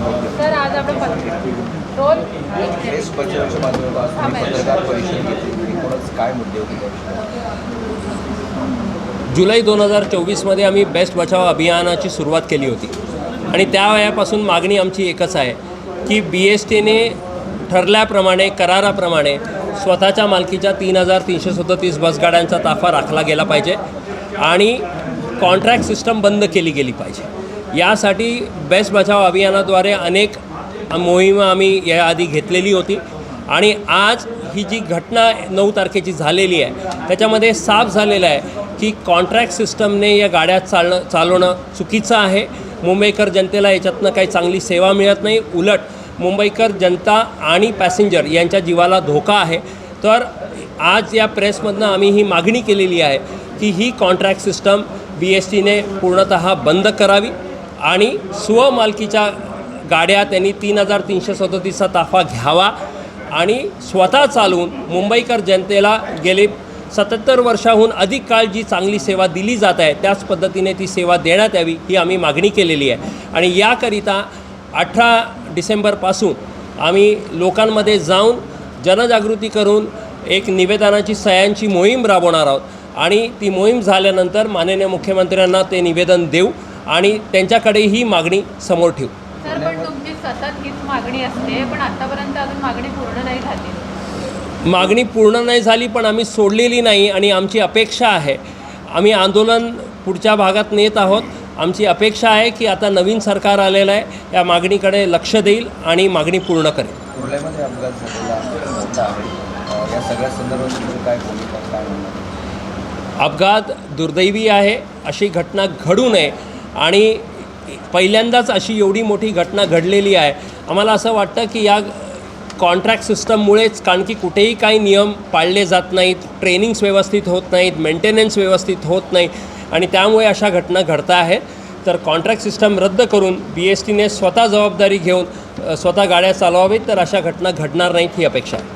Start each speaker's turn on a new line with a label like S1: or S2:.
S1: Sir आज आपण role
S2: press बचावच्या माध्यमातून पत्रकार परिषद घेतली एकूणच काय मुद्दे होते त्या विषयावर?
S3: जुलै 2024मध्ये आम्ही बेस्ट बचाव अभियानाची सुरुवात केली होती आणि त्या वेळापासून मागणी आमची एकच आहे की BSTने ठरल्याप्रमाणे कराराप्रमाणे स्वतःच्या मालकीच्या 3,337 बसगाड्यांचा ताफा राखला गेला पाहिजे आणि कॉन्ट्रॅक्ट सिस्टम बंद केली गेली पाहिजे। यासाठी बेस्ट बचाव अभियानाद्वारे अनेक मोहिमा आम्ही याआधी घेतलेली होती आणि आज ही जी घटना 9 तारखेची झालेली आहे त्याच्यामध्ये साफ झालेलं आहे की कॉन्ट्रॅक्ट सिस्टमने या गाड्या चालवणं चुकीचं आहे। मुंबईकर जनतेला याच्यातनं काही चांगली सेवा मिळत नाही, उलट मुंबईकर जनता आणि पॅसेंजर यांच्या जीवाला धोका आहे। तर आज या प्रेसमधनं आम्ही ही मागणी केलेली आहे की ही कॉन्ट्रॅक्ट सिस्टम BSTने पूर्णतः बंद करावी आणि स्वमालकीच्या गाड्या त्यांनी 3,337चा ताफा घ्यावा आणि स्वतः चालवून मुंबईकर जनतेला गेले 77 वर्षाहून अधिक काळ जी चांगली सेवा दिली जात आहे त्याच पद्धतीने ती सेवा देण्यात यावी ही आम्ही मागणी केलेली आहे। आणि याकरिता 18 डिसेंबरपासून आम्ही लोकांमध्ये जाऊन जनजागृती करून एक निवेदनाची सह्यांची मोहीम राबवणार आहोत आणि ती मोहीम झाल्यानंतर माननीय मुख्यमंत्र्यांना ते निवेदन देऊ आणि त्यांच्याकडे ही मागणी समोर ठेवू।
S1: सर पण तुमची सतत हीच मागणी असते पण आतापर्यंत अजून मागणी पूर्ण नाही झाली।
S3: मागणी पूर्ण नाही झाली पण आम्ही सोडलेली नाही आणि आमची अपेक्षा आहे, आम्ही आंदोलन पुढच्या भागात नेत आहोत। आमची अपेक्षा आहे की आता नवीन सरकार आलेलं आहे, या मागणीकडे लक्ष देईल आणि मागणी पूर्ण करेल।
S2: कुर्ल्यामध्ये अपघात झालेला मोठा आहे, या सगळ्या संदर्भात तुमचं काय भूमिका काय म्हणणं?
S3: अपघात दुर्दैवी आहे, अशी घटना घडू नये आणि पहिल्यांदाच अशी एवढी मोठी घटना घडलेली आहे। आम्हाला असं वाटतं की या कॉन्ट्रॅक्ट सिस्टममुळेच, कारण की कुठेही काही नियम पाळले जात नाहीत, ट्रेनिंग्स व्यवस्थित होत नाहीत, मेंटेनन्स व्यवस्थित होत नाही आणि त्यामुळे अशा घटना घडत आहेत। तर कॉन्ट्रॅक्ट सिस्टम रद्द करून BSTने स्वतः जबाबदारी घेऊन स्वतः गाड्या चालवावीत तर अशा घटना घडणार नाहीत ही अपेक्षा आहे।